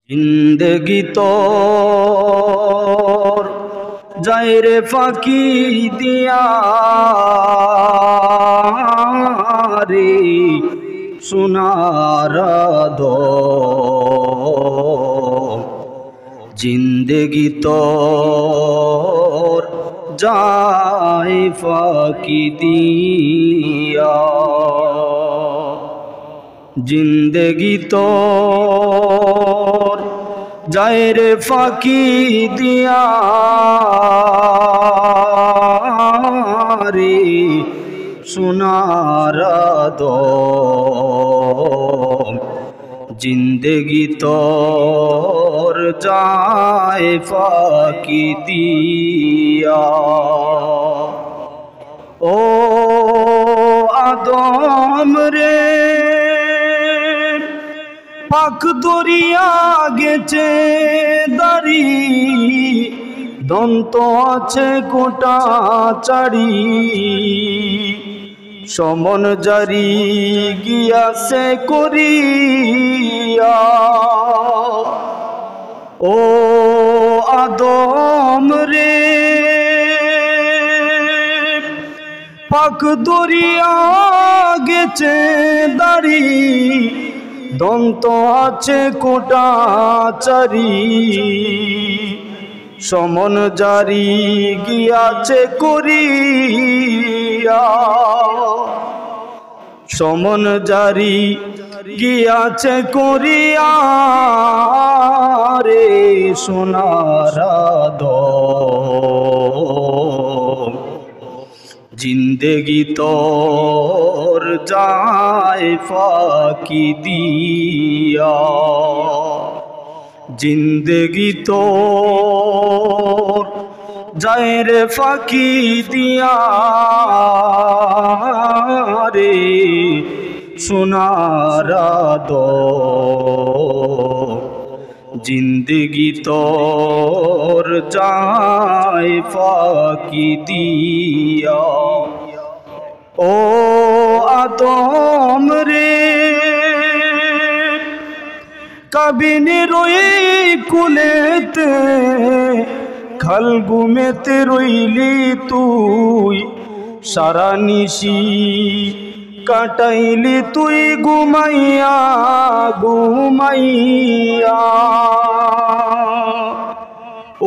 জিন্দগি তোর যায় রে ফাঁকি দিয়া রে সোনার জিন্দগি তোর যায় ফাঁকি দিয়া জিন্দগি তোর যায় রে ফাঁকি দিয়া রে সোনার জিন্দগি তোর যায় ফাঁকি দিয়া। ও আদম রে পাক দরিয়া গেছে দাড়ি দন্ত আছে গোটা চারি সমন জারি গিয়াছে করিয়া। ও আদম রে পাক দরিয়া গেছে দাড়ি দন্ত আছে কোটা চারি সমন জারি গিয়াছে করিয়া সমন জারি গিয়াছে করিয়া রে সোনার জিন্দগি তোর যায় ফাঁকি দিয়া জিন্দগি তোর যায় রে ফাঁকি দিয়া রে সোনার জিন্দগি তোর যায় ফাঁকি দিয়া। ও আদম রে কাবিনের ওই কুলেতে খালগুমেতে রইলি তুই সারা নিশি কাটাইলি তুই ঘুমাইয়া ঘুমাইয়া।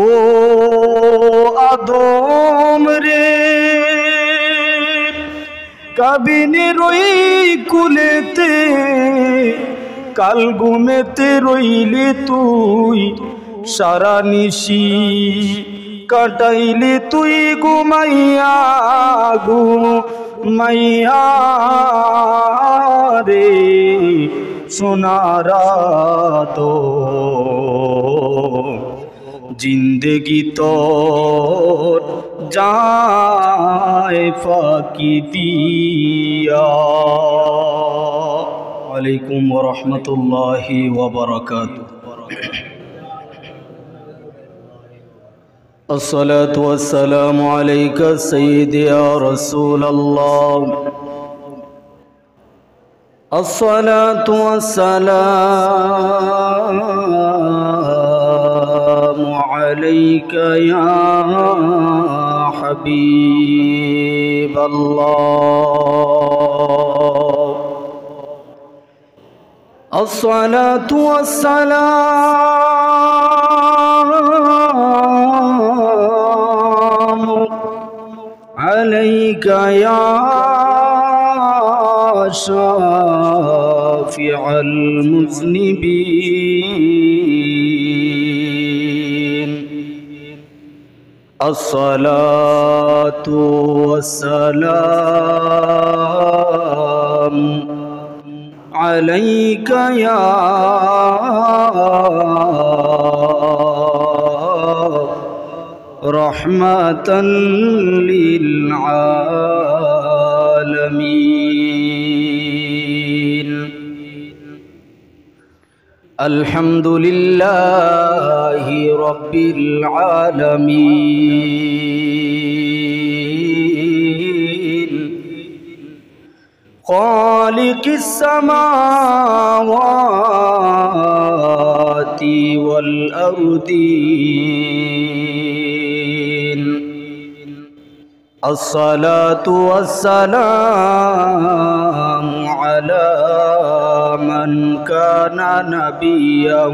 ও আদম রে কাবিনের ওই কুলেতে কাল ঘুমেতে রইলি তুই সারা নিশি কাটাইলি তুই ঘুমাইয়া ঘুমাইয়া রে সোনার জিন্দগি তোর যায় ফাঁকি দিয়া। আলাইকুম ওয়া রাহমাতুল্লাহি ওয়া বারাকাতুহু। الصلاة والسلام عليك سيدي يا رسول الله الصلاة والسلام عليك يا حبيب الله الصلاة والسلام عليك يا شافع المذنبين الصلاة والسلام عليك يا رحمة للعالمين الحمد لله رب العالمين خالق السماوات والأرضين الصلاة والسلام على من كان نبيا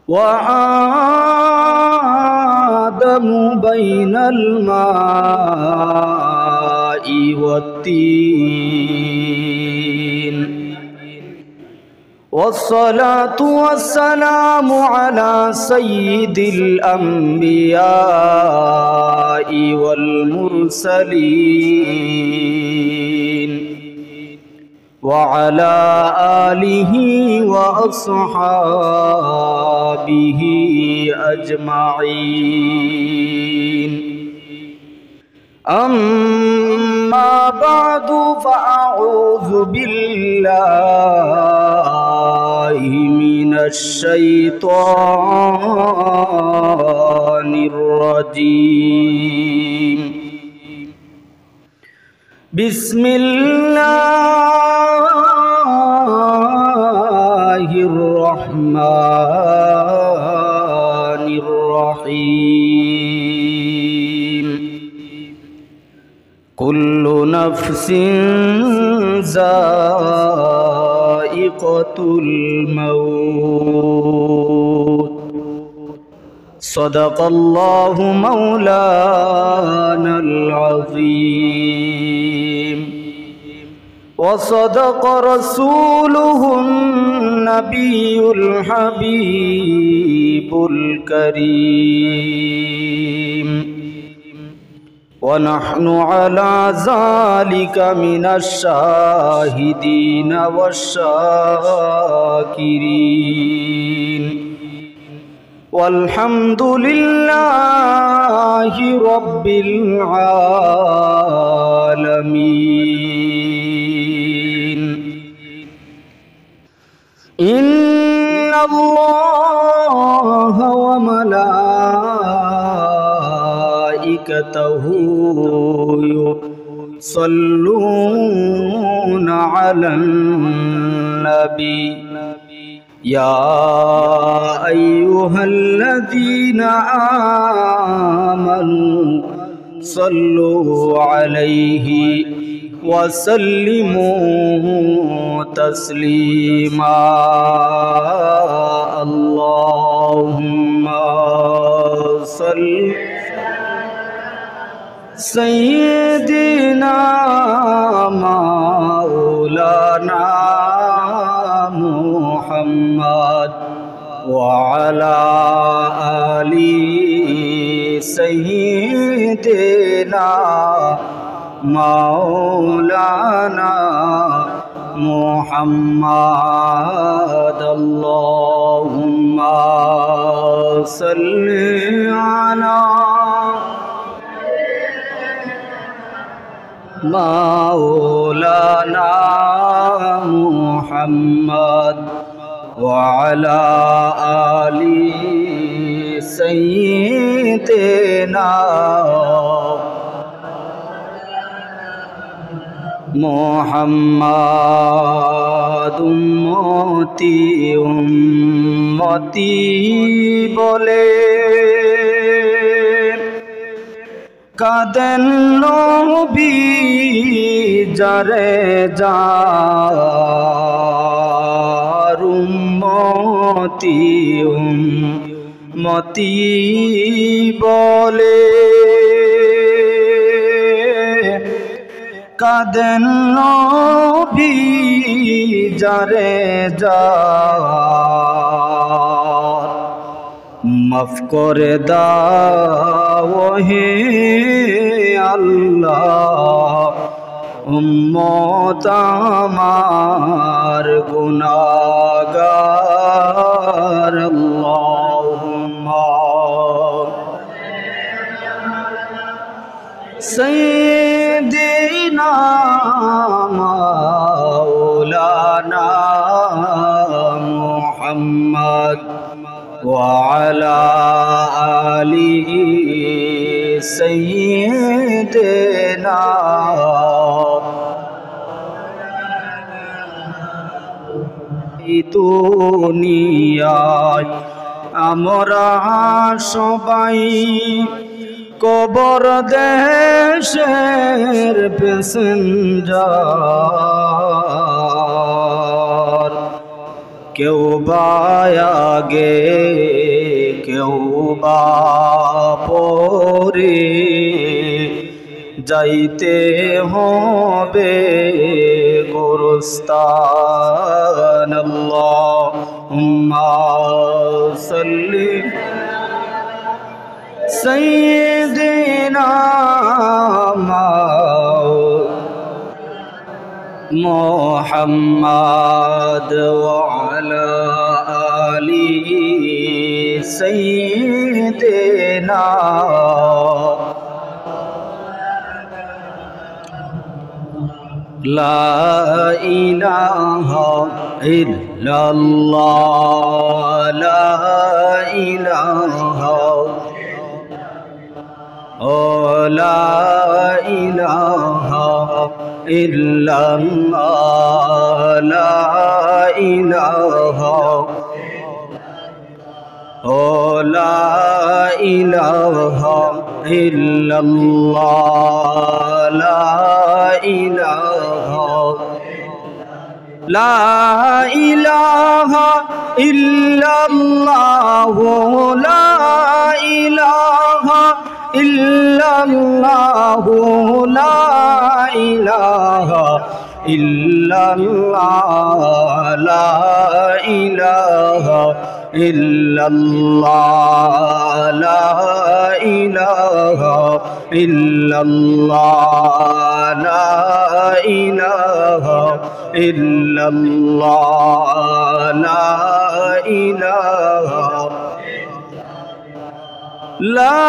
وآدم بين الماء والطين والصلاة والسلام على سيد الأنبياء والمرسلين وعلى آله وأصحابه أجمعين. أما بعد فأعوذ بالله من الشيطان الرجيم. بسم الله الرحمن الرحيم. كل نفس ذائقة الموت. صدق الله مولانا العظيم وصدق رسوله النبي الحبيب الكريم ونحن على ذلك من الشاهدين والشاكرين والحمد لله رب العالمين. إن الله وملائكته يصلون على النبي يا أيها الذين آمنوا صلوا عليه وسلموا تسليما. اللهم صل سيدنا مولانا محمد وعلى آل سيدنا مولانا محمد. اللهم صل على مولانا محمد وعلى آل سيدنا محمد. উম্মতি বলে কাঁদেন নবী যারে যার উম্মতি বলে কাঁদেন নবী যারে যার মাফ করে দাও হে আল্লাহ উম্মত আমার গুনাহগার। আল্লাহুম্মা সাইয়্যিদিনা মাওলানা মুহাম্মদ ওয়া আলা আলিহি سيدنا দুনিয়ায় আমরা সবাই কবর দেশের প্যাসেঞ্জার কেউ বা আগে কেউ বা পরে যাইতে হবে গোরস্তান আল্লাহুম্মা সাল্লি সাইয়্যিদিনা মুহাম্মাদ ওয়া আলা আলি সাইয়্যিদিনা লা ইলাহা ইল্লাল্লাহ লা ইলাহা লা ইলাহা ইল্লাল্লাহ লা ইলাহা লা ইলাহা ইল্লাল্লাহ লা ইলাহা লা ইলাহা ইল্লাল্লাহ লা ইলাহা ইল্লাল্লাহ লা ইলাহা ইল্লাল্লাহ লা ইলাহা ইল্লাল্লাহ লা ইলাহা ইল্লাল্লাহ লা ইলাহা ইল্লাল্লাহ লা ইলাহা লা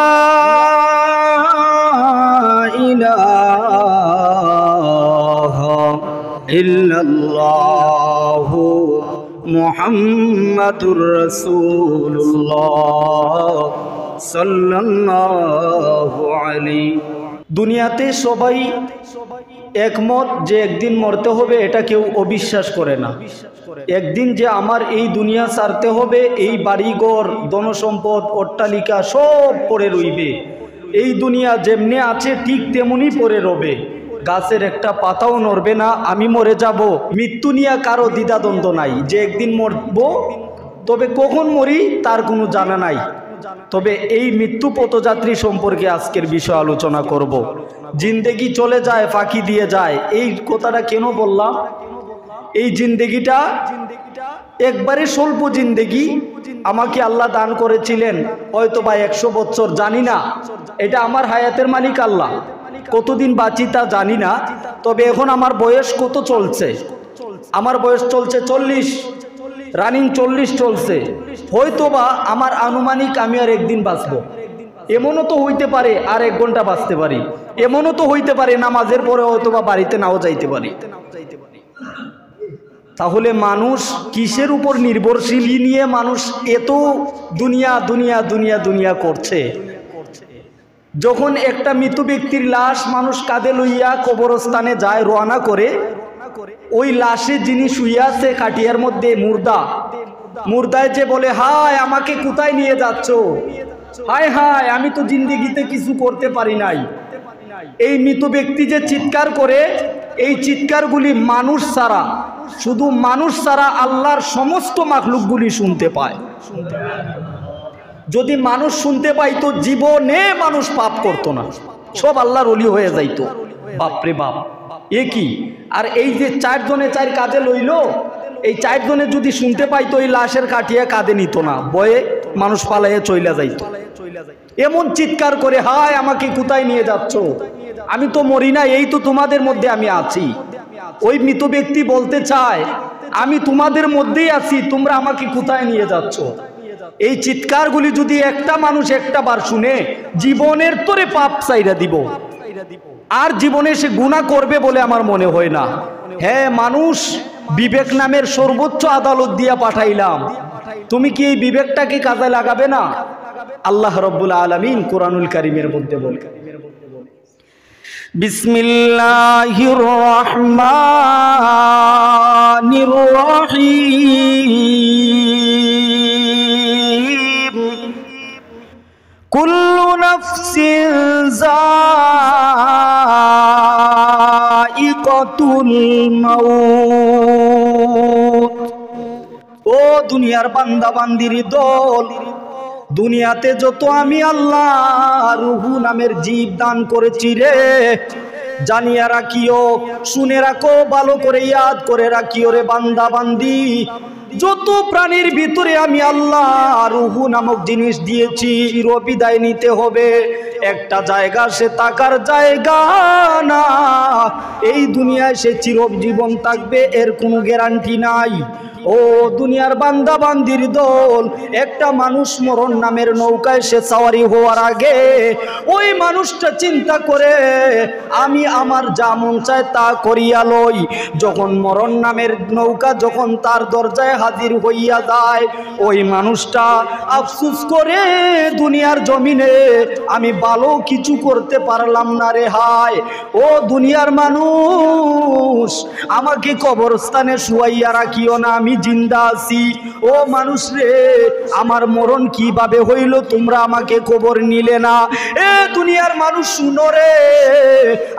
ইলাহা ইল্লাল্লাহ মুহাম্মাদুর রাসূলুল্লাহ সাল্লাল্লাহু আলাইহি। দুনিয়াতে সবাই একমত যে একদিন মরতে হবে, এটা কেউ অবিশ্বাস করে না। একদিন যে আমার এই দুনিয়া ছাড়তে হবে, এই বাড়িঘর ধনসম্পদ অট্টালিকা সব পড়ে রইবে। এই দুনিয়া যেমনি আছে ঠিক তেমনি পড়ে রবে, গাছের একটা পাতাও নড়বে না। আমি মরে যাব, মৃত্যু নিয়ে কারো দ্বিধাদ্বন্দ্ব নাই যে একদিন মরব, তবে কখন মরি তার কোনো জানা নাই। তবে এই মৃত্যু পথযাত্রী সম্পর্কে আজকের বিষয় আলোচনা করব। জিন্দেগি চলে যায়, ফাঁকি দিয়ে যায়, এই কথাটা কেন বললাম? এই জিন্দেগিটা একবারে স্বল্প জিন্দেগি আমাকে আল্লাহ দান করেছিলেন, হয়তো বা 100 বছর, জানি না। এটা আমার হায়াতের মালিক আল্লাহ, কতদিন বাঁচি তা জানি না। তবে এখন আমার বয়স কত চলছে? আমার বয়স চলছে 40, রানিং 40 চলছে। হয়তো বা আমার আনুমানিক আমি আর একদিন বাঁচবো, এমনও তো হইতে পারে আর 1 ঘন্টা বাঁচতে পারি, এমনও তো হইতে পারে নামাজের পরে হয়তো বা বাড়িতে নাও যাইতে পারি। তাহলে মানুষ কিসের উপর নির্ভরশীল নিয়ে মানুষ এত দুনিয়া দুনিয়া দুনিয়া দুনিয়া করছে? যখন একটা মৃত ব্যক্তির লাশ মানুষ কাঁধে লইয়া কবরস্থানে যায়, রওনা করে, ওই লাশে যিনি শুইয়া আছে খাটিয়ার মধ্যে, মুর্দায় যে বলে, হায় আমাকে কোথায় নিয়ে যাচ্ছ, হায় হায় আমি তো জিন্দেগিতে কিছু করতে পারি নাই। এই মৃত ব্যক্তি যে চিৎকার করে, এই চিৎকারগুলি মানুষ ছাড়া, শুধু মানুষ ছাড়া আল্লাহর সমস্ত মাখলুকগুলি শুনতে পায়। যদি মানুষ শুনতে পাইতো, জীবনে মানুষ পাপ করতো না, সব আল্লাহর ওলি হয়ে যাইতো। বাপরে বাপ, এ কি! আর এই যে 4 জনে 4 কাজে লইল, এই 4 জনে যদি শুনতে পাইতো, এই লাশের কাটিয়া কাঁধে নিত না, বয়ে মানুষ পালাইয়া চইলা যাইতো। এমন চিৎকার করে, হায় আমাকে কোথায় নিয়ে যাচ্ছ, আমি তো মরি না, এই তো তোমাদের মধ্যে আমি আছি। ওই মৃত ব্যক্তি বলতে চায়, আমি তোমাদের মধ্যেই আছি, তোমরা আমাকে কোথায় নিয়ে যাচ্ছ? এই চিৎকারগুলি যদি একটা মানুষ একটা বার শুনে, জীবনের তোরে পাপ চাইরা দিব, আর জীবনে সে গুনাহ করবে বলে আমার মনে হয় না। হ্যাঁ, মানুষ বিবেক নামের সর্বোচ্চ আদালত দিয়া পাঠাইলাম, তুমি কি এই বিবেকটাকে কাজে লাগাবে না? আল্লাহ রব্বুল আলামিন কোরআনুল কারীমের মধ্যে বলেন, বিসমিল্লাহির রহমানির রহিম কুল্লু নাফসিন যায়িকাতুল মাউত। ও দুনিয়ার বান্দা বান্দির দল, দুনিয়াতে যত আমি আল্লাহ রূহ নামের জীব দান করেছি রে, জানিয়া রাখিও, শুনে রাখো, ভালো করে ইয়াদ করে রাখিও রে বান্দা বান্দি, যত প্রাণীর ভিতরে আমি আল্লাহ রূহ নামক জিনিস দিয়েছি, চিরবিদায় নিতে হবে। একটা জায়গা সে থাকার জায়গা না, এই দুনিয়ায় সে চিরজীবন থাকবে এর কোনো গ্যারান্টি নাই। ও দুনিয়ার বান্দা বান্দির দল, একটা মানুষ মরণ নামের নৌকায় সে সাওয়ারি হওয়ার আগে ওই মানুষটা চিন্তা করে আমি আমার যা মন চায় তা করিয়া লই। যখন মরণ নামের নৌকা যখন তার দরজায় হাজির হইয়া যায়, ওই মানুষটা আফসোস করে দুনিয়ার জমিনে আমি ভালো কিছু করতে পারলাম না রে হায়। ও দুনিয়ার মানুষ, আমাকে কবরস্থানে শুয়াইয়া রাখিও না, আমি জিন্দা আছি। ও মানুষ রে, আমার মরণ কিভাবে হইল, তোমরা আমাকে কবর নিলে না। এ দুনিয়ার মানুষ শুনো রে,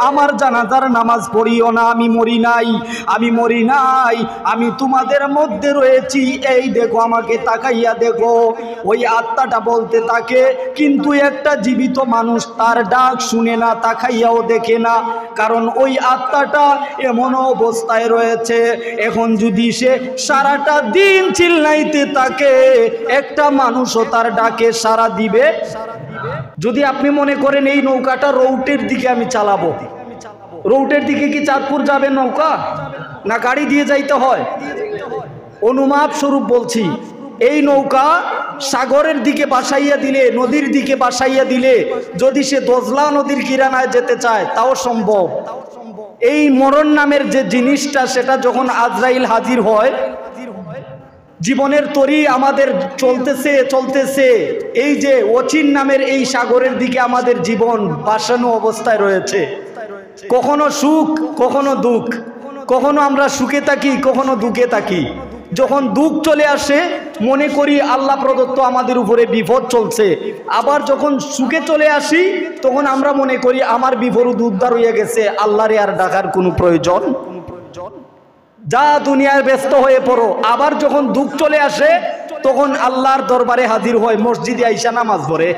আমার জানাজার নামাজ পড়িও না, আমি মরি নাই, আমি মরি নাই, আমি তোমাদের মধ্যে রয়েছি। এই দেখো, আমাকে তাকাইয়া দেখো। ওই আত্মাটা বলতে থাকে, কিন্তু একটা জীবিত মানুষ তার ডাক শুনে না, তাকাইয়াও দেখে না, কারণ ওই আত্মাটা এমন অবস্থায় রয়েছে। এখন যদি সে সারাটা দিন চিল্লাইতে থাকে, একটা মানুষও তার ডাকে সাড়া দিবে? যদি আপনি মনে করেন এই নৌকাটা রৌটের দিকে আমি চালাবো, রৌটের দিকে কি চাঁদপুর যাবে নৌকা, না গাড়ি দিয়ে যাইতে হয়? অনুমাপ স্বরূপ বলছি, এই নৌকা সাগরের দিকে বাসাইয়া দিলে, নদীর দিকে বাসাইয়া দিলে, যদি সে দজলা নদীর কিনারায় যেতে চায় তাও সম্ভব। এই মরণ নামের যে জিনিসটা, সেটা যখন আজরাইল হাজির হয়, জীবনের তরি আমাদের চলতেছে চলতেছে, এই যে অচিন নামের এই সাগরের দিকে আমাদের জীবন বাসানো অবস্থায় রয়েছে। কখনো সুখ, কখনো দুঃখ, কখনো আমরা সুখে থাকি, কখনো দুঃখে থাকি। যখন দুঃখ চলে আসে মনে করি আল্লাহ প্রদত্ত আমাদের উপরে বিপদ চলছে, আবার যখন সুখে চলে আসি তখন আমরা মনে করি আমার বিপদ উদ্ধার হয়ে গেছে, আল্লাহরে আর ডাকার কোনো প্রয়োজন। যা দুনিয়ায় ব্যস্ত হয়ে পড়ো। আবার যখন দুঃখ চলে আসে তখন আল্লাহর দরবারে হাজির হয়, মসজিদে আইসা নামাজ পড়ে,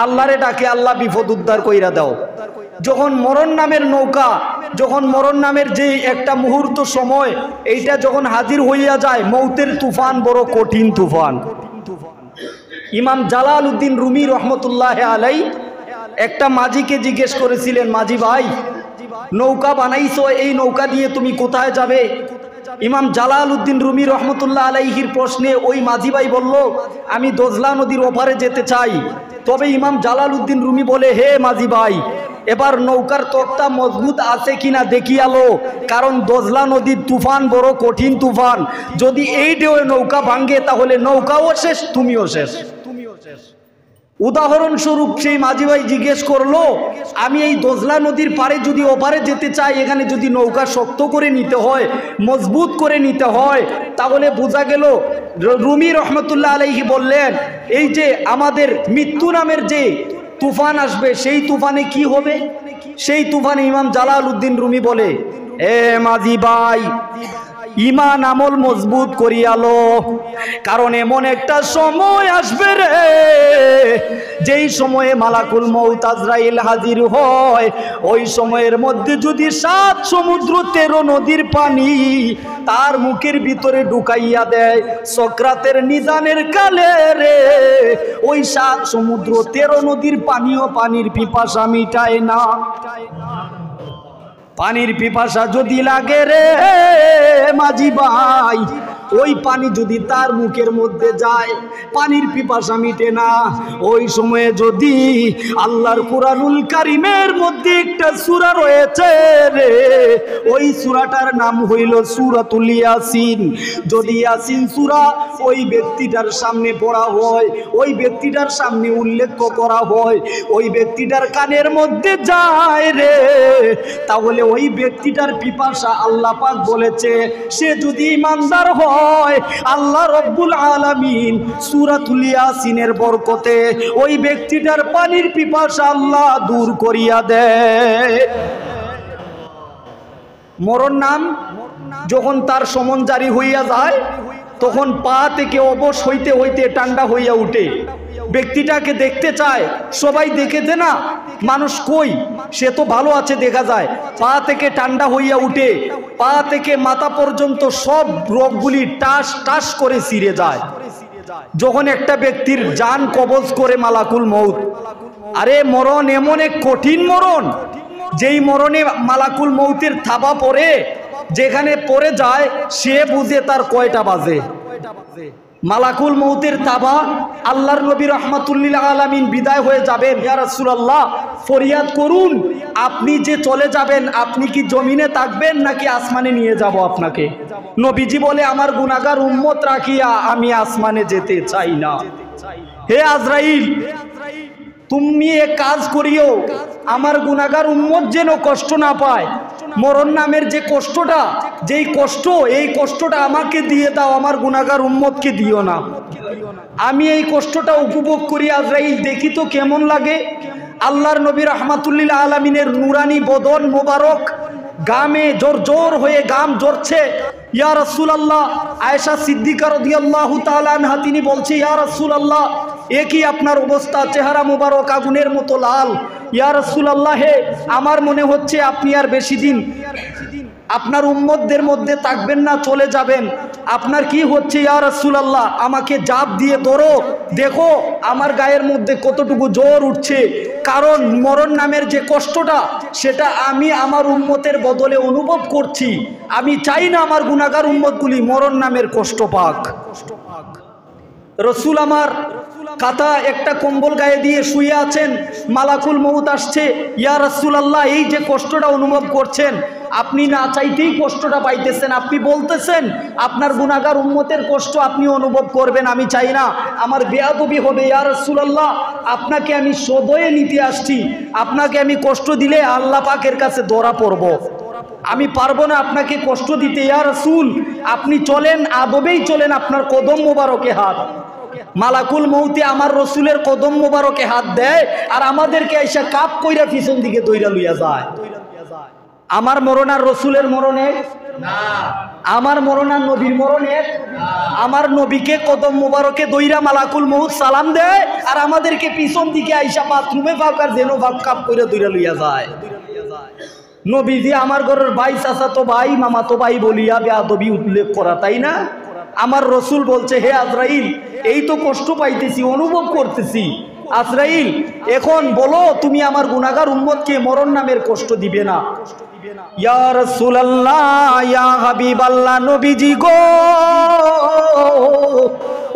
আল্লাহরে ডাকে, আল্লাহ বিপদ উদ্ধার কইরা দাও। যখন মরণ নামের নৌকা, যখন মরণ নামের যে একটা মুহূর্ত সময়, এইটা যখন হাজির হইয়া যায়, মৌতের তুফান বড় কঠিন তুফান। ইমাম জালালউদ্দিন রুমি রহমতুল্লাহ আলাই একটা মাঝিকে জিজ্ঞেস করেছিলেন, মাঝি ভাই, নৌকা বানাইছো, এই নৌকা দিয়ে তুমি কোথায় যাবে? ইমাম জালালউদ্দিন রুমি রহমতুল্লাহ আলাইহির প্রশ্নে ওই মাঝি ভাই বলল, আমি দজলা নদীর ওপারে যেতে চাই। তবে ইমাম জালালউদ্দিন রুমি বলে, হে মাঝি ভাই, এবার নৌকার তক্তা মজবুত আছে কিনা দেখিয়া লো, কারণ দজলা নদীর তুফান বড় কঠিন তুফান, যদি এই ঢেউয়ে নৌকা ভাঙ্গে তাহলে নৌকাও শেষ, তুমিও শেষ। উদাহরণস্বরূপ সেই মাঝি ভাই জিজ্ঞেস করলো, আমি এই দজলা নদীর পারে যদি ওপারে যেতে চাই, এখানে যদি নৌকা শক্ত করে নিতে হয়, মজবুত করে নিতে হয়, তাহলে বোঝা গেল। রুমি রহমতুল্লাহ আলাইহি বললেন, এই যে আমাদের মৃত্যু নামের যে তুফান আসবে, সেই তুফানে কি হবে? সেই তুফানে ইমাম জালালউদ্দিন রুমি বলে, এ মাঝি ভাই, ইমান আমল মজবুত করিয়ালো, কারণ এমন একটা সময় আসবে রে, যেই সময়ে মালাকুল মউত আজরাইল হাজির হয়, ওই সময়ের মধ্যে যদি 7 সমুদ্র 13 নদীর পানি তার মুখের ভিতরে ঢুকাইয়া দেয়, সক্রাতের নিদানের কালে রে, ওই 7 সমুদ্র 13 নদীর পানিও পানির পিপাসা মিটায় না। পানির পিপাসা যদি লাগে রে মাঝি ভাই, ওই পানি যদি তার মুখের মধ্যে যায়, পানির পিপাসা মিটে না। ওই সময়ে যদি আল্লাহর কুরআনুল কারীমের মধ্যে একটা সূরা রয়েছে রে, ওই সূরাটার নাম হইল সূরাতুল ইয়াসিন। যদি ইয়াসিন সূরা ওই ব্যক্তিটার সামনে পড়া হয়, ওই ব্যক্তিটার সামনে উল্লেখ করা হয়, ওই ব্যক্তিটার কানের মধ্যে যায় রে, তাহলে ওই ব্যক্তিটার পিপাসা আল্লাহ পাক বলেছে সে যদি ঈমানদার হয়, আল্লাহ রব্বুল আলামিন সূরাতুল ইয়াসিনের বরকতে ওই ব্যক্তিটার পানির পিপাসা আল্লাহ দূর করিয়া দেয়। মরণ নাম যখন তার সমন জারি হইয়া যায়, তখন পা থেকে অবশ হইতে হইতে ঠান্ডা হইয়া উঠে। ব্যক্তিটাকে দেখতে চায়, সবাই দেখেছে না মানুষ কই, সে তো ভালো আছে দেখা যায়, পা থেকে ঠান্ডা হইয়া উঠে, পা থেকে মাথা পর্যন্ত সব রোগগুলি টাস টাস করে ছিঁড়ে যায়। যখন একটা ব্যক্তির জান কবজ করে মালাকুল মউত, আরে মরণ এমন এক কঠিন মরণ, যেই মরণে মালাকুল মউতের থাবা পড়ে, যেখানে পড়ে যায় সে বুঝে তার কয়টা বাজে। মালাকুল মউতের তাবা, আল্লাহর নবী রাহমাতুল্লিল আলামিন বিদায় হয়ে যাবেন, ইয়া রাসূলুল্লাহ ফরিয়াদ করুন, আপনি যে চলে যাবেন আপনি কি জমিনে থাকবেন নাকি আসমানে নিয়ে যাব আপনাকে? নবীজি বলে আমার গুনাহগার উম্মত রাখিয়া আমি আসমানে যেতে চাই না। হে আজরাইল, তুমি এক কাজ করিও, আমার গুনাহগার উম্মত যেন কষ্ট না পায়। মরণ নামের যে কষ্টটা, যেই কষ্ট, এই কষ্টটা আমাকে দিয়ে দাও, আমার গুনাহগার উম্মতকে দিও না। আমি এই কষ্টটা উপভোগ করি আজরাইল, দেখি তো কেমন লাগে। আল্লাহর নবী রাহমাতুল্লিল আলামিনের নুরানি বদন মোবারক, গামে জোর জোর হয়ে গাম ঝরছে। ইয়া রাসূলুল্লাহ, আয়েশা সিদ্দিকা রাদিয়াল্লাহু তাআলা আনহা তিনি বলছে, ইয়া রাসূলুল্লাহ এ কি আপনার অবস্থা, চেহারা মুবারক আগুনের মতো লাল। ইয়া রাসূলুল্লাহ হে, আমার মনে হচ্ছে আপনি আর বেশি দিন আপনার উম্মতদের মধ্যে থাকবেন না, চলে যাবেন। আপনার কি হচ্ছে ইয়া রাসূলুল্লাহ? আমাকে জাপ দিয়ে ধরো, দেখো আমার গায়ের মধ্যে কতটুকু জ্বর উঠছে। কারণ মরণ নামের যে কষ্টটা, সেটা আমি আমার উম্মতের বদলে অনুভব করছি। আমি চাই না আমার গুনাহগার উম্মতগুলি মরণ নামের কষ্ট পাক। রসুল আমার কাঁথা একটা কম্বল গায়ে দিয়ে শুয়ে আছেন, মালাকুল মউত আসছে। ইয়া রাসূলুল্লাহ, এই যে কষ্টটা অনুভব করছেন, আপনি না চাইতেই কষ্টটা পাইতেছেন, আপনি বলতেছেন আপনার গুনাহগার উম্মতের কষ্ট আপনি অনুভব করবেন, আমি চাই না, আমার বেয়াদবি হবে। ইয়া রাসূলুল্লাহ, আপনাকে আমি সদয়ে নিতে আসছি, আপনাকে আমি কষ্ট দিলে আল্লাহ পাকের কাছে ধরা পড়ব, আমি পারবো না আপনাকে কষ্ট দিতে। ইয়া রাসূল, আপনি চলেন, আদবেই চলেন, আপনার কদম মোবারকে হাত। মালাকুল মউতে আমার রসুলের কদম মোবারকে হাত দেয়, আর আমাদেরকে এসে কাপ কইরা পিছন দিকে দইরা লইয়া যায়। আমার মরণ আর রসুলের মরণে না, আমার মরণ আর নবীর মরণে না। আমার নবীকে কদম মোবারকে দইরা মালাকুল মউত সালাম দেয়, আর আমাদেরকে পিছন দিকে আইসা বাথরুমে ফাঁকার যেন ভাগ কাপ কইরা দইরা লইয়া যায়। নবীজি আমার ঘরের ভাই, চাচাতো ভাই, মামাতো ভাই বলিয়া বেয়াদবি উল্লেখ করা, তাই না? আমার রসুল বলছে, হে আজরাইল, এই তো কষ্ট পাইতেছি, অনুভব করতেছি। আজরাইল, এখন বলো তুমি আমার গুনাহগার উম্মতকে মরণ নামের কষ্ট দিবে না। ইয়া রাসূলুল্লাহ, ইয়া হাবিবাল্লাহ, নবীজি গো,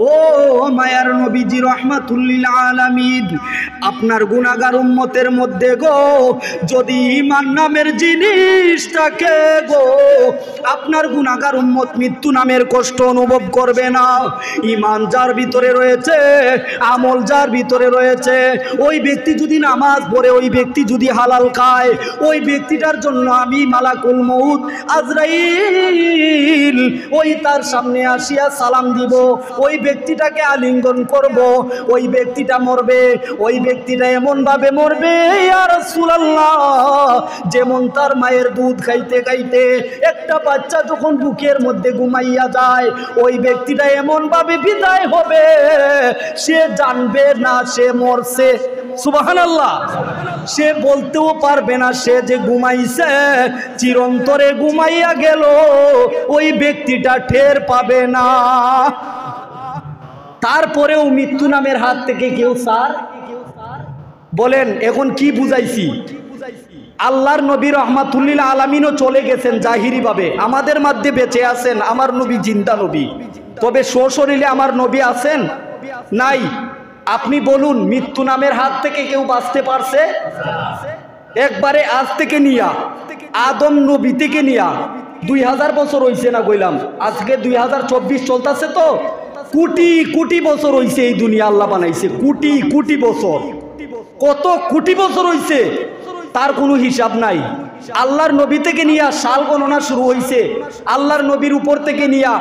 ও মায়ার নবীজি রাহমাতুল্লিল আলামিন, আপনার গুনাহগার উম্মতের মধ্যে গো যদি ঈমান নামের জিনিস থাকে গো, আপনার গুনাহগার উম্মত মৃত্যু নামের কষ্ট অনুভব করবে না। ঈমান যার ভিতরে রয়েছে, আমল যার ভিতরে রয়েছে, ওই ব্যক্তি যদি নামাজ পড়ে, ওই ব্যক্তি যদি হালাল খায়, ওই ব্যক্তিটার জন্য আমি মালাকুল মউত আজরাইল ওই তার সামনে আসিয়া সালাম দিব, ওই ব্যক্তিটাকে আলিঙ্গন করব, ওই ব্যক্তিটা মরবে, ওই ব্যক্তিটা এমন ভাবে মরবে ইয়া রাসূলুল্লাহ, যেমন তার মায়ের দুধ খাইতে খাইতে একটা বাচ্চা যখন বুকের মধ্যে ঘুমাইয়া যায়, ওই ব্যক্তিটা এমন ভাবে বিদায় হবে সে জানবে না সে মরছে। সুবহানাল্লাহ, সে বলতেও পারবে না সে যে ঘুমাইছে, চিরন্তরে ঘুমাইয়া গেল, ওই ব্যক্তিটা টের পাবে না। তারপরেও মৃত্যু নামের হাত থেকে কেউ স্যার বলেন, এখন কি বুঝাইছি? আল্লাহর নবী রহমাতুল্লিল আলামিনও চলে গেছেন জাহিরি ভাবে, আমাদের মধ্যে বেঁচে আছেন আমার নবী জিন্দা নবী, তবে সশরীরে আমার নবী আছেন নাই। আপনি বলুন মৃত্যু নামের হাত থেকে কেউ বাঁচতে পারছে? একবারে আজ থেকে নিয়া আদম নবী থেকে নিয়া 2000 বছর হইছে না কইলাম, আজকে 2024 চলতেছে, তো কোটি কোটি বছর হইছে এই দুনিয়া আল্লাহ বানাইছে, কোটি কোটি বছর, কত কোটি বছর হইছে তার কোনো হিসাব নাই। আল্লাহর নবী থেকে নিয়া সাল গণনা শুরু হইছে, আল্লাহর নবীর উপর থেকে নিয়া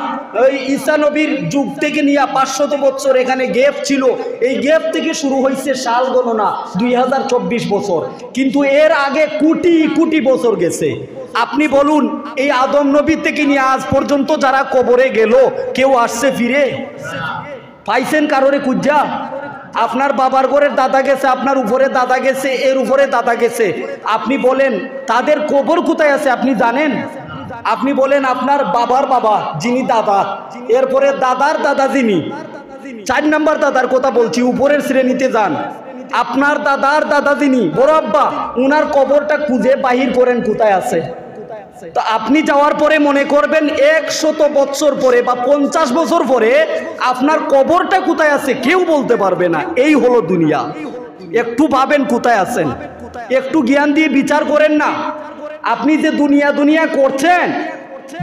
ওই ঈসা নবীর যুগ থেকে নিয়া 500 বছর এখানে গ্যাপ ছিল, এই গ্যাপ থেকে শুরু হইছে সাল গণনা 2024 বছর, কিন্তু এর আগে কোটি কোটি বছর গেছে। আপনি বলুন এই আদম নবী থেকে নিয়ে আজ পর্যন্ত যারা কবরে গেল কেউ আসছে ফিরে? পাইছেন কারোরে কুজ্জা? আপনার বাবার ঘরের দাদা গেছে, আপনার উপরে দাদা গেছে, এর উপরে দাদা গেছে, আপনি বলেন তাদের কবর কোথায় আছে আপনি জানেন? আপনি বলেন আপনার বাবার বাবা যিনি দাদা, এরপরে দাদার দাদা যিনি 4 নাম্বার দাদার কথা বলছি, উপরের শ্রেণীতে যান, আপনার দাদার দাদা যিনি বড় আব্বা, উনার কবরটা খুঁজে বাহির করেন কোথায় আছে। তো আপনি যাওয়ার পরে মনে করবেন 100 বছর পরে বা 50 বছর পরে আপনার কবরটা কোথায় আছে কেউ বলতে পারবে না। এই হলো দুনিয়া। একটু ভাবেন কোথায় আছেন, একটু জ্ঞান দিয়ে বিচার করেন না। আপনি যে দুনিয়া দুনিয়া করছেন,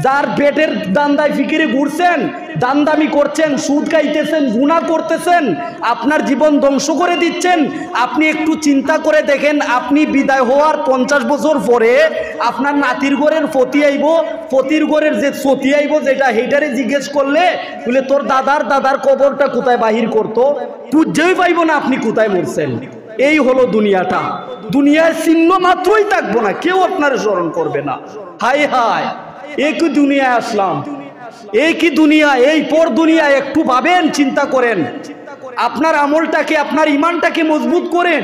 যার পেটের দান্দায় ফিকিরে ঘুরছেন, দান্দামি করছেন, সুদ খাইতেছেন, গুনাহ করতেছেন, আপনার জীবন ধ্বংস করে দিচ্ছেন। আপনি একটু চিন্তা করে দেখেন, আপনি বিদায় হওয়ার 50 বছর পরে আপনার নাতির ঘরের ফতি আইব, ফতির ঘরের যে সতি আইব, যেটা হেটারে জিজ্ঞেস করলে বলে তোর দাদার দাদার কবরটা কোথায় বাহির করতো, খুঁজেই পাইব না আপনি কোথায় মরছেন। এই হলো দুনিয়াটা। দুনিয়ায় চিহ্ন মাত্রই থাকবো না, কেউ আপনার স্মরণ করবে না। হায় হায়, এই কি দুনিয়ায় আসলাম, এই কি দুনিয়া, এই পর দুনিয়া। একটু ভাবেন, চিন্তা করেন, আপনার আমলটাকে আপনার ইমানটাকে মজবুত করেন।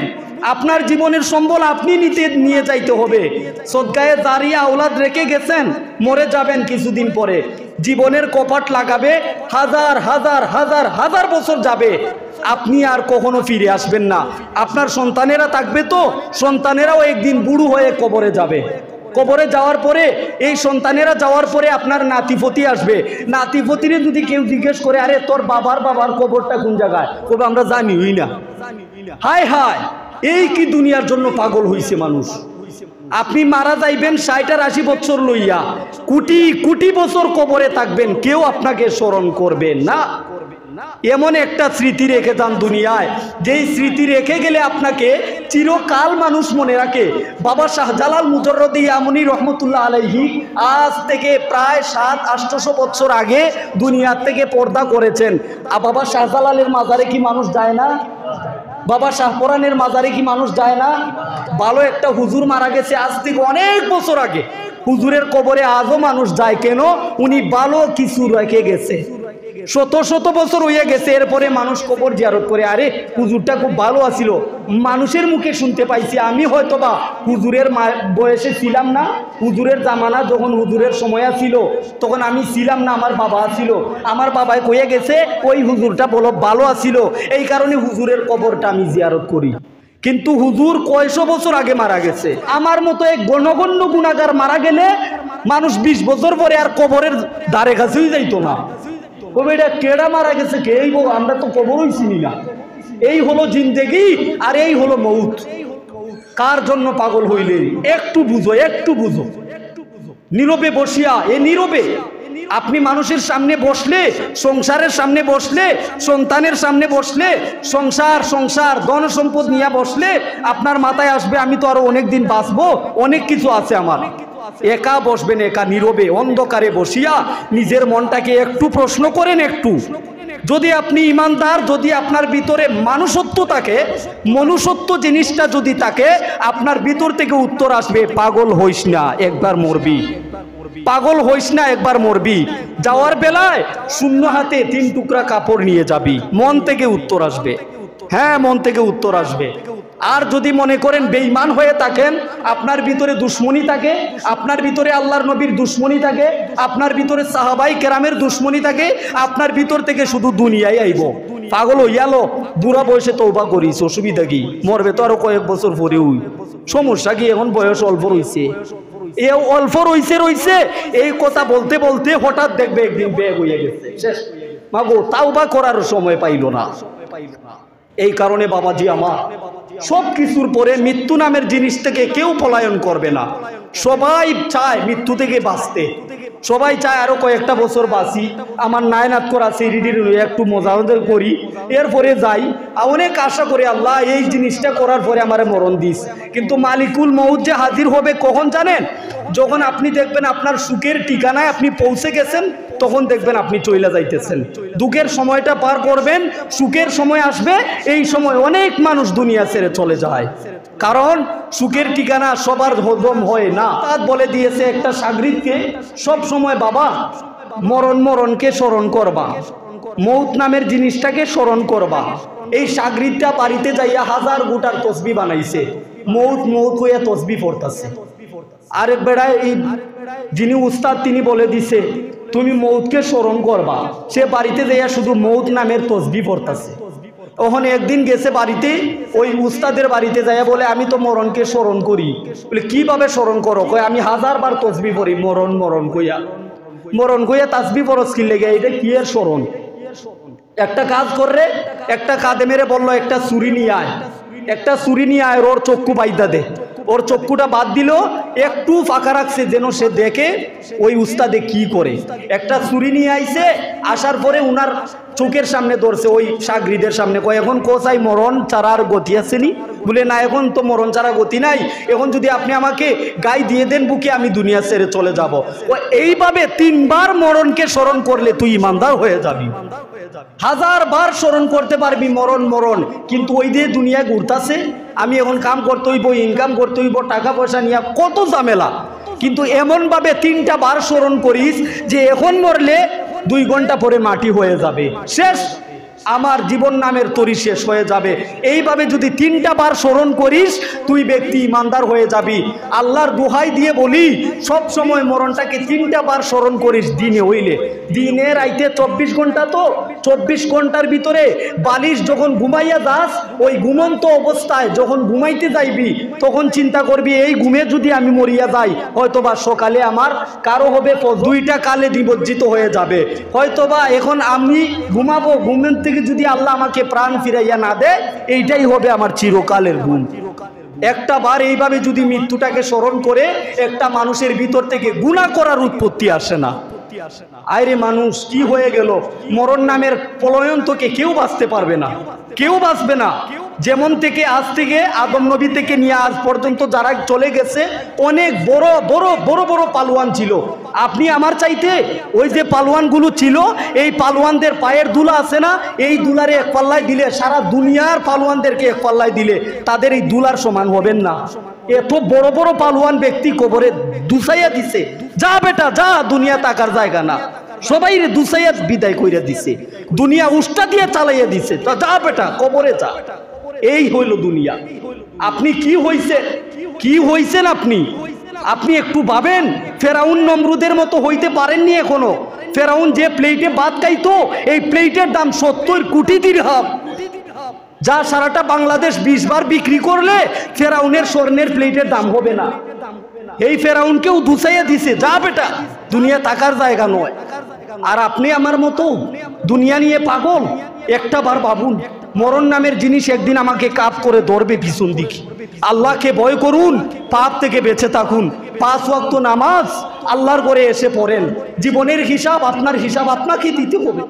আপনার জীবনের সম্বল আপনি নিয়ে যাইতে হবে। সদকায়ে জারিয়া আওলাদ রেখে গেছেন, মরে যাবেন কিছুদিন পরে, জীবনের কপাট লাগাবে, হাজার হাজার হাজার হাজার বছর যাবে, আপনি আর কখনো ফিরে আসবেন না। আপনার সন্তানেরা থাকবে, তো সন্তানেরাও একদিন বুড়ো হয়ে কবরে যাবে। কবরে যাওয়ার পরে এই সন্তানেরা যাওয়ার পরে আপনার নাতিপতি আসবে, নাতিপতিরে যদি কেউ জিজ্ঞেস করে আরে তোর বাবার বাবার কবরটা কোন জায়গায়, কবে আমরা জানিই না। হায় হায়, এই কি দুনিয়ার জন্য পাগল হইছে মানুষ। আপনি মারা যাইবেন 60 আর 80 বছর লইয়া, কোটি কোটি বছর কবরে থাকবেন, কেউ আপনাকে স্মরণ করবে না। এমন একটা স্মৃতি রেখে যান দুনিয়ায়, যেই স্মৃতি রেখে গেলে আপনাকে চিরকাল মানুষ মনে রাখে। বাবা শাহজালাল মুজররদি ইয়ামনি রহমতুল্লাহ আলাইহি আজ থেকে প্রায় 700-800 বছর আগে দুনিয়ার থেকে পর্দা করেছেন। আর বাবা শাহজালালের মাজারে কি মানুষ যায় না? বাবা শাহপরানের মাজারে কি মানুষ যায় না? ভালো একটা হুজুর মারা গেছে আজ থেকে অনেক বছর আগে, হুজুরের কবরে আজও মানুষ যায়। কেন? উনি ভালো কিছু রেখে গেছে, শত শত বছর হয়ে গেছে, এরপরে মানুষ কবর জিয়ারত করে, আরে হুজুরটা খুব ভালো আছিল, মানুষের মুখে শুনতে পাইছি, আমি হয়তোবা হুজুরের বয়সে ছিলাম না, হুজুরের জামানা যখন হুজুরের সময় ছিল তখন আমি ছিলাম না, আমার বাবা ছিল, আমার বাবাই কয়ে গেছে ওই হুজুরটা বলো ভালো আছিল, এই কারণে হুজুরের কবরটা আমি জিয়ারত করি। কিন্তু হুজুর কয়শো বছর আগে মারা গেছে। আমার মতো এক গণগণ্য গুনাহগার মারা গেলে মানুষ 20 বছর পরে আর কবরের ধারে কাছেই যাইতো না। কবে এটা কেডা মারা গেছে কে, এই আমরা তো কবরই চিনি না। এই হলো জিন্দেগি আর এই হলো মৌত। কার জন্য পাগল হইলে একটু বুঝো, একটু বুঝো। নীরবে বসিয়া, এ নীরবে আপনি মানুষের সামনে বসলে, সংসারের সামনে বসলে, সন্তানের সামনে বসলে, সংসার সংসার ধন সম্পদ নিয়ে বসলে আপনার মাথায় আসবে আমি তো আরো অনেক দিন বাঁচবো, অনেক কিছু আছে আমার। একা বসবেন, একা নীরবে অন্ধকারে বসিয়া নিজের মনটাকে একটু প্রশ্ন করেন। একটু যদি আপনি ইমানদার, যদি আপনার ভিতরে মানুষত্ব থাকে, মনুষ্যত্ব জিনিসটা যদি থাকে, আপনার ভিতর থেকে উত্তর আসবে পাগল হইস না একবার মরবি, পাগল হইস না একবার মরবি। যাওয়ার বেলায় শূন্য হাতে 3 টুকরা কাপড় নিয়ে যাবি, মন থেকে উত্তর আসবে। হ্যাঁ, মন থেকে উত্তর আসবে। আর যদি মনে করেন বেঈমান হয়ে থাকেন, আপনার ভিতরে দুশ্মনী থাকে, আপনার ভিতরে আল্লাহর নবীর দুশ্মনী থাকে, আপনার ভিতরে সাহাবাই কেরামের দুশ্মনী থাকে, আপনার ভিতর থেকে শুধু দুনিয়ায় আইব, পাগল হইয়ালো, বুড়া বয়সে তওবা করিস, অসুবিধা কি? মরবে তো আরো কয়েক বছর পরে, ওই সমস্যা কি? এখন বয়স অল্প রইছে, এ অল্প রইছে এই কথা বলতে বলতে হঠাৎ দেখবে একদিন ব্যাগ হইয়া গেছে, শেষ। মাগো তাওবা করার সময় পাইল না। এই কারণে বাবাজি আমার, সব কিছুর পরে মৃত্যু নামের জিনিস থেকে কেউ পলায়ন করবে না। সবাই চায় মৃত্যু থেকে বাঁচতে, সবাই চায় আরো কয়েকটা বছর বাঁচি, আমার নায়নাত করা সিঁড়িটির একটু মজাদার করি, এরপরে যাই। অনেক আশা করে আল্লাহ এই জিনিসটা করার পরে আমার মরণ দিস। কিন্তু মালিকুল মউত যে হাজির হবে কখন জানেন? যখন আপনি দেখবেন আপনার সুখের ঠিকানায় আপনি পৌঁছে গেছেন, তখন দেখবেন আপনি চইলা যাইতেছেন। দুঃখের সময়টা পার করবেন, সুখের সময় আসবে, এই সময় অনেক মানুষ দুনিয়া ছেড়ে চলে যায়। কারণ সুখের ঠিকানা সবার হজম হয় না। তার বলে দিয়েছে একটা শাগরিদকে, সব সময় বাবা মরণকে স্মরণ করবা, মৌত নামের জিনিসটাকে স্মরণ করবা। এই শাগরিদটা বাড়িতে যাইয়া হাজার গোটার তসবি বানাইছে, মৌত হইয়া তসবি পড়তাছে। আরেক বেড়ায় এই যিনি উস্তাদ তিনি বলে দিছে তুমি মৌতকে স্মরণ করবা, সে বাড়িতে যাইয়া শুধু মৌত নামের তসবি পড়তাছে। ওখানে একদিন গেছে বাড়িতে, ওই উস্তাদের বাড়িতে যাইয়া বলে আমি তো মরণকে স্মরণ করি। বলে কিভাবে স্মরণ করো? কয় আমি 1000 বার তসবি পড়ি, মরণ কইয়া তাসবি পরস কি লেগে, এটা কি এর স্মরণ? একটা কাজ কররে, একটা কাঁধে মেরে বললো একটা ছুরি নিয়ে আয়, ওর চক্ষু বাইদা দে। ওর চক্ষুটা বাদ দিল, একটু ফাঁকা রাখছে যেন সে দেখে ওই উস্তাদে কি করে। একটা ছুরি নিয়ে আইছে, আসার পরে উনার চোখের সামনে ধরছে, ওই শাগরিদের সামনে। কয় এখন কোথায় মরণ ছাড়া আর গতি আসেনি? বলে না, এখন তো মরণ ছাড়া গতি নাই, এখন যদি আপনি আমাকে গায়ে দিয়ে দেন বুকে, আমি দুনিয়া ছেড়ে চলে যাব। ও এইভাবে 3 বার মরণকে স্মরণ করলে তুই ইমানদার হয়ে যাবি। 1000 বার স্মরণ করতে পারবি মরণ, কিন্তু ওই দিয়ে দুনিয়া ঘুরতাছে, আমি এখন কাম করতে হইব, ইনকাম করতে হইব, টাকা পয়সা নিয়ে কত ঝামেলা। কিন্তু এমনভাবে 3টা বার স্মরণ করিস যে এখন মরলে 2 ঘন্টা পরে মাটি হয়ে যাবে, শেষ, আমার জীবন নামের তরি শেষ হয়ে যাবে। এইভাবে যদি 3টা বার স্মরণ করিস, তুই ব্যক্তি ইমানদার হয়ে যাবি। আল্লাহর দোহাই দিয়ে বলি, সব সময় মরণটাকে 3টা বার স্মরণ করিস। দিনে হইলে দিনের আইতে 24 ঘন্টা, তো 24 ঘন্টার ভিতরে বালিশ যখন ঘুমাইয়া যাস, ওই ঘুমন্ত অবস্থায় যখন ঘুমাইতে যাইবি, তখন চিন্তা করবি এই ঘুমে যদি আমি মরিয়া যাই, হয়তোবা সকালে আমার কারো হবে 2টা কালে নিমজ্জিত হয়ে যাবে, হয়তোবা এখন আমি ঘুমাবো, ঘুমের থেকে যদি আল্লাহ আমাকে প্রাণ ফিরাইয়া না দেয়, এইটাই হবে আমার চিরকালের ঘুম। একটা বার এইভাবে যদি মৃত্যুটাকে স্মরণ করে, একটা মানুষের ভিতর থেকে গুনাহ করার উৎপত্তি আসে না। আরে মানুষ কি হয়ে গেল? মরণ নামের পলায়ন থেকে কেউ বাঁচতে পারবে না, কেউ বাঁচবে না। যেমন থেকে আজ থেকে আদম নবী থেকে নিয়ে আজ পর্যন্ত যারা চলে গেছে, অনেক বড় বড় বড় বড় পালোয়ান ছিল। আপনি আমার চাইতে ওই যে পালোয়ানগুলো ছিল, এই পালোয়ানদের পায়ের দুলা আছে না, এই দুলারে এক পাল্লায় দিলে, সারা দুনিয়ার পালোয়ানদেরকে এক পাল্লায় দিলে তাদের এই দুলার সমান হবেন না। এত বড় বড় পালোয়ান ব্যক্তি কবরে দুসাইয়া দিছে, যা বেটা যা, দুনিয়া তাকার জায়গা না, সবাই রে দুসাইয়া বিদায় কইরা দিছে, দুনিয়া উষ্টা দিয়ে চালাইয়া দিছে, যা বেটা কবরে যা। এই হইল দুনিয়া। আপনি কি হইছেন আপনি একটু ভাবেন। ফেরাউন নমরুদের মতো হইতে পারেননি এখনো। ফেরাউন যে প্লেটে ভাত খাইতো, এই প্লেটের দাম 70 কোটি দিরহাম, যা সারাটা বাংলাদেশ 20 বার বিক্রি করলে ফেরাউনের স্বর্ণের প্লেটের দাম হবে না। এই ফেরাউনকেও দুসাইয়া দিছে, যা বেটা দুনিয়া থাকার জায়গা নয়। আর আপনি আমার মতো দুনিয়া নিয়ে পাগল। একটা বার ভাবুন, মরণ নামের জিনিস একদিন আমাকে কাপ করে ধরবে পিছন দিকে। আল্লাহকে ভয় করুন, পাপ থেকে বেঁচে থাকুন, 5 ওয়াক্ত নামাজ আল্লাহর করে এসে পড়েন। জীবনের হিসাব আপনাকে দিতে হবে।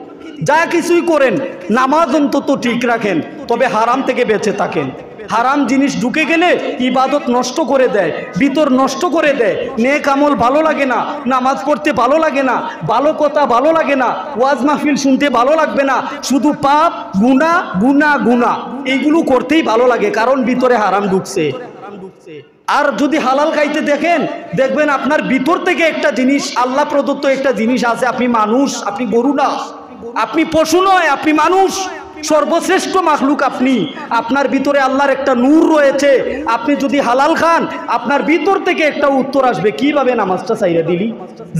যা কিছুই করেন, নামাজ অন্তত ঠিক রাখেন, তবে হারাম থেকে বেঁচে থাকেন। হারাম জিনিস ঢুকে গেলে ইবাদত নষ্ট করে দেয়, ভিতর নষ্ট করে দেয়, নেক আমল ভালো লাগে না, নামাজ পড়তে ভালো লাগে না, ভালো কথা ভালো লাগে না, ওয়াজ মাহফিল শুনতে ভালো লাগবে না, শুধু পাপ গুনাহ গুনাহ গুনাহ এইগুলো করতেই ভালো লাগে, কারণ ভিতরে হারাম ঢুকছে। আর যদি হালাল খাইতে দেখবেন আপনার ভিতর থেকে একটা জিনিস, আল্লাহ প্রদত্ত একটা জিনিস আছে। আপনি মানুষ, আপনি গরু না, আপনি পশু নয়, আপনি মানুষ। সর্বশ্রেষ্ঠ মাখলুক আপনি, আপনার ভিতরে আল্লাহর একটা নূর রয়েছে। আপনি যদি হালাল খান, আপনার ভিতর থেকে একটা উত্তর আসবে, কিভাবে নামাজটা চাইরা দিলি,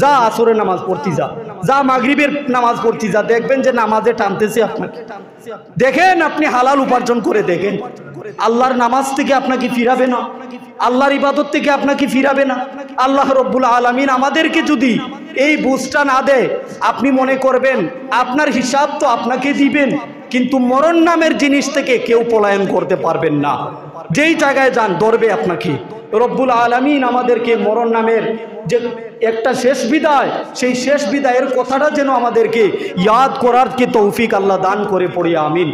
যা আসরের নামাজ পড়তি যা, যা মাগরিবের নামাজ পড়তি যা, দেখবেন যে নামাজে টানতেছে আপনাকে। দেখেন আপনি হালাল উপার্জন করে দেখেন, আল্লাহর নামাজ থেকে আপনাকে ফিরাবে না, আল্লাহর ইবাদত থেকে আপনাকে ফিরাবে না। আল্লাহ রব্বুল আলামিন আমাদেরকে যদি এই বুঝটা না দেয়, আপনি মনে করবেন আপনার হিসাব তো আপনাকে দিবেন, কিন্তু মরণ নামের জিনিস থেকে কেউ পলায়ন করতে পারবেন না। যেই জায়গায় যান ধরবে আপনাকে। রব্বুল আলামিন আমাদেরকে মরণ নামের যে একটা শেষ বিদায়, সেই শেষ বিদায়ের কথাটা যেন আমাদেরকে ইয়াদ করার কি তৌফিক আল্লাহ দান করে, পড়ি আমিন।